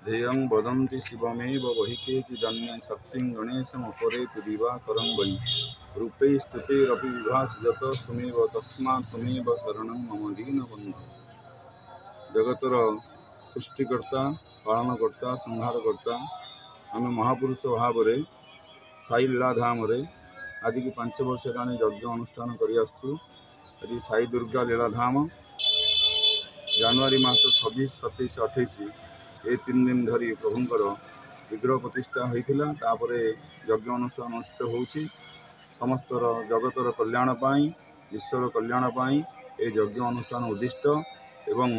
ध्येयं वदन्ति शिवमेव वहि केचिदन्ये शक्तिं गणेशमुपरेतु दिवाकरं वै रूपै स्तुतेरपि विभासजत त्वमेव तस्मात् त्वमेव शरणं मम दीनबन्धु। जगतर सृष्टिकर्ता पालनकर्ता संहारकर्ता आम महापुरुष भाव में साई लीलाधाम आज की 5 वर्ष हेलाणी यज्ञ अनुष्ठान कर साई दुर्गा लीलाधाम जनवरी मास 26, 27, 28 ये 3 दिन धरी प्रभुंकर विग्रह प्रतिष्ठा होता तापर यज्ञ अनुष्ठान अनुष्ठित होउछि। समस्त जगतर कल्याण पाई ईश्वर कल्याण पाई ये यज्ञ अनुष्ठान उद्दिष्ट एवं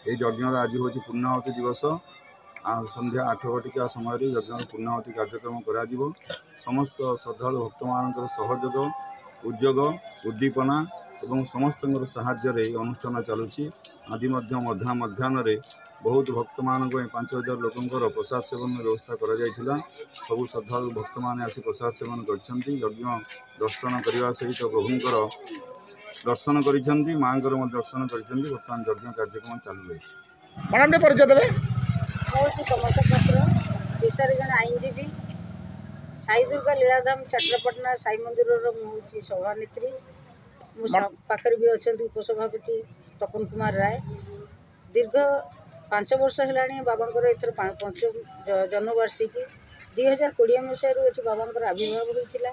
ये यज्ञ आज हूँ पूर्णाहुति दिवस संध्या 8 घटिका समय यज्ञ पूर्णाहुति कार्यक्रम करा समस्त श्रद्धालु भक्त मान सहयोग उद्योग उद्दीपना एवं समस्त साहाय्य अनुष्ठान चलुछि। आज मध्याह्न बहुत भक्त मान 5000 लोकंर प्रसाद सेवन व्यवस्था करा जायथिला। सबु श्रद्धालु भक्त मान आसी प्रसाद सेवन करछन्ति। यज्ञ दर्शन करने सहित प्रभुंकर दर्शन करिसेंती मांकर दर्शन करिसेंती। वर्तमान यज्ञ कार्यक्रम चालू रही। मैडम ने परिचय देबे। हूँ कमसा पात्र पेशार जन आईनजीवी साई दुर्गा लीलाधाम चट्टपटना साई मंदिर हूँ सभानेत्री पाखे भी अच्छा उपसभापति तपन कुमार राय। दीर्घ 5 वर्ष है बाबांकर एथर 5म जन्मवार्षिकी 2020 मसीह ये बाबांकर आविर्भाव होता।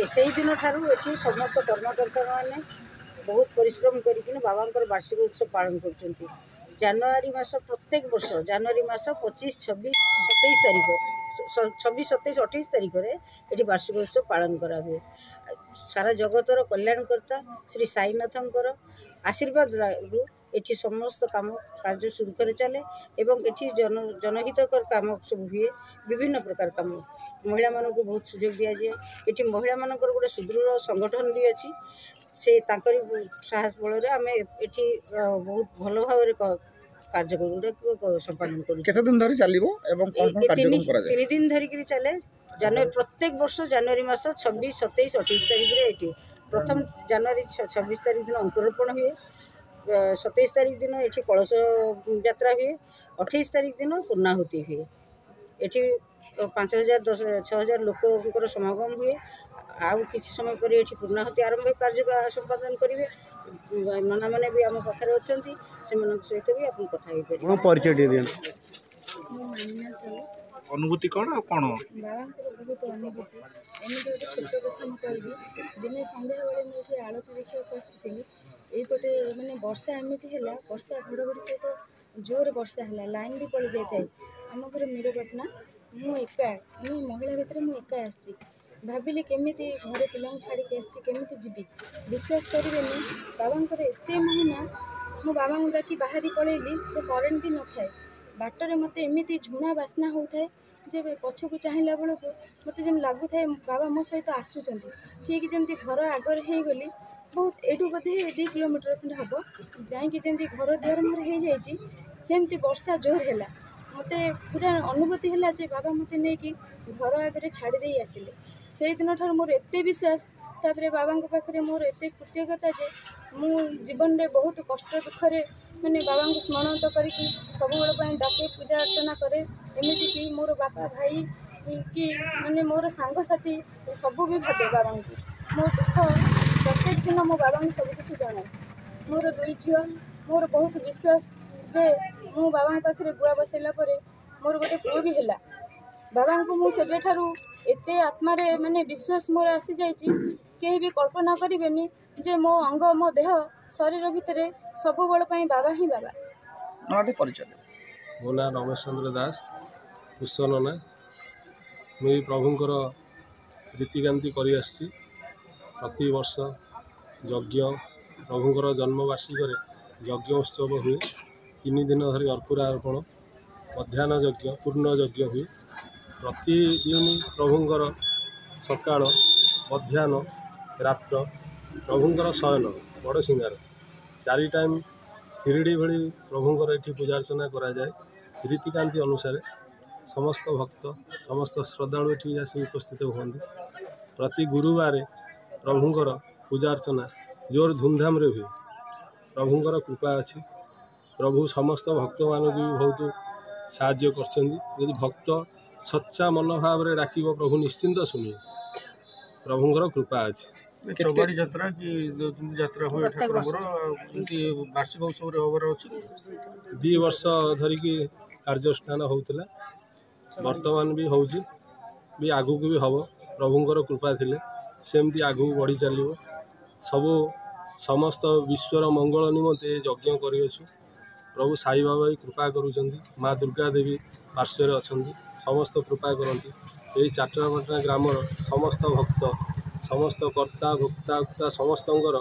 से दिन ठारू ये समस्त कर्मकर्ता मैंने बहुत परिश्रम करके बाबांकर वार्षिक उत्सव पालन कर जनवरी मास प्रत्येक वर्ष जनवरी मास 25, 26, 27 तारीख 26, 27, 28 तारीख में ये वार्षिक उत्सव पालन करा हुए। सारा जगतर कल्याणकर्ता श्री साईनाथंकर आशीर्वाद ये समस्त काम कार्य सुरखुर चले एवं ये जनहितकर काम सब हुए। विभिन्न प्रकार काम महिला मान को बहुत सुजोग दि जाए। ये महिला मान गोटे सुदृढ़ संगठन भी अच्छी से साहस बल आम ये बहुत भल भाव कार्यक्रम संपादन कर 3 दिन धरिक चले। जनवरी प्रत्येक वर्ष जनवरी मास 26, 27, 28 तारीख ये प्रथम जनवरी 26 तारीख दिन अंकुरोपण हुए। 27 तारीख दिन ये कलश यात्रा हुए। 28 तारीख दिन पूर्णाहुति हुए। ये 5000, 6000 लोकर समागम हुए। आउ किसी समय पर ये पूर्णाहुति आरंभ कार्य संपादन करेंगे। नना मैंने भी आम पाखे अच्छा से सहित भी आप कथा परिचय अनुभूति कौन कौन बाबा बहुत अनुभूति एमती गोटे छोट कथा मुझे दिने सन्ध्या बेले मुझे आलती देखा आसी यपटे मानने वर्षा एमती है वर्षा घड़घड़ी सहित जोर वर्षा है लाइन भी पड़ जाए। आम घर मीरपाटना मुझे एका महिला भितर मुझे एका आसी भाविली केमी घरे पिला छाड़ी आसमी जीवी विश्वास करें बाबांकर एत महिमा मो बाबा डाकी बाहरी पलैली जो करेन्ट भी न थाए बाटर मत एमती झुणा बास्ना होता है जे पछक चाहला बेलू मत जमी लगुए बाबा मो सहित आसुँच ठीक जमी घर आगर हो गली बहुत एठू बोधे 2 किलोमीटर खंडे हम जाकि जमी घर दुआर मोर हो जामती वर्षा जोर है मत पूरा अनुभूति है जे बाबा मत नहीं कि घर आगे छाड़ी आसिले से दिन ठार मोर एत विश्वास तापर बाबा पाखे मोर एत कृतज्ञता जे मु जीवन में बहुत कष्ट दुखरे मैंने बाबा को स्मरण तो करके सब डाके पूजा अर्चना करे एमती कि मोर बापा भाई कि मैंने मोर सांगसाथी सब भी भावे बाबा को मो दुख प्रत्येक दिन मो बाबा को सबकि जनाए। मोर 2 झील मोर बहुत विश्वास जे मु बाबा पाखे गुआ बसैला मोर गोटे पुओ भी है बाबा को मुझे ठारू एत आत्मार माने विश्वास मोर आसी जाइए कहीं भी कल्पना करें जे मो अंग मो देह शरीर भितर सब बल बाबा ही बाबा। परिचय मो ना रमेश चंद्र दास कुशनना मुझे प्रभुंर रीतिकांति कर प्रति वर्ष यज्ञ प्रभुंर जन्मवार्षिक यज्ञ उत्सव हुए। 3 दिन धरी अर्पुरा अर्पण मध्याह्न यज्ञ पूर्ण यज्ञ हुए। प्रतिदिन प्रभुंर सकाळ मध्याह्न रात्र प्रभुंर शयन बड़ सिंगार 4 टाइम शिरडी भली प्रभुंर ये पूजा अर्चना कराए। रीतिकांति अनुसार समस्त भक्त समस्त श्रद्धालु ये आसी उपस्थित हुए। प्रति गुरुवार प्रभुंर पूजा अर्चना जोर धूमधाम हुए। प्रभुंर कृपा अच्छी ପ୍ରଭୁ ସମସ୍ତ ଭକ୍ତମାନଙ୍କୁ ବି ବହୁତ ସାହାଯ୍ୟ କରିଛନ୍ତି। ଯଦି ଭକ୍ତ ସଚ୍ଚା ମନୋଭାବରେ ଡାକିବ ପ୍ରଭୁ ନିଶ୍ଚିନ୍ତ ଶୁଣିବେ। ପ୍ରଭୁଙ୍କର କୃପା ଅଛି। ଚବାଡ଼ି ଯାତ୍ରା କି ଯେମିତି ଯାତ୍ରା ହୁଏ ଠାକୁରଙ୍କର ଏମିତି ବାର୍ଷିକ ଉତ୍ସବରେ ହବାର ଅଛି। 2 ବର୍ଷ ଧରିକି କାର୍ଯ୍ୟାନୁଷ୍ଠାନ ହେଉଥିଲା, ବର୍ତ୍ତମାନ ବି ହେଉଛି, ବି ଆଗକୁ ବି ହେବ। ପ୍ରଭୁଙ୍କର କୃପା ଥିଲେ ସେମିତି ଆଗକୁ ବଢ଼ି ଚାଲିବ। ସମସ୍ତ ବିଶ୍ୱର ମଙ୍ଗଳ ନିମନ୍ତେ ଯଜ୍ଞ କରିଅଛୁ। ପ୍ରଭୁ ସାଇବାବା ବି କୃପା କରୁଛନ୍ତି, ମା ଦୁର୍ଗା ଦେବୀ ପାର୍ଶ୍ୱରେ ଅଛନ୍ତି, ସମସ୍ତ କୃପା କରନ୍ତି। ଏହି ଚାଟ୍ରାପାଟଣା ଗ୍ରାମର ସମସ୍ତ ଭକ୍ତ, ସମସ୍ତ କର୍ତ୍ତା ଭୋକ୍ତା ସମସ୍ତଙ୍କର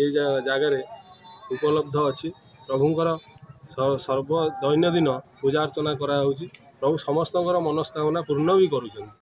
এই ଜାଗାରେ ଉପଲବ୍ଧ ଅଛି। ପ୍ରଭୁଙ୍କର ଦୈନନ୍ଦିନ ପୂଜା ଅର୍ଚ୍ଚନା କରାଯାଉଛି। ପ୍ରଭୁ ସମସ୍ତଙ୍କର ମନସ୍କାମନା ପୂର୍ଣ୍ଣ ବି କରୁଛନ୍ତି।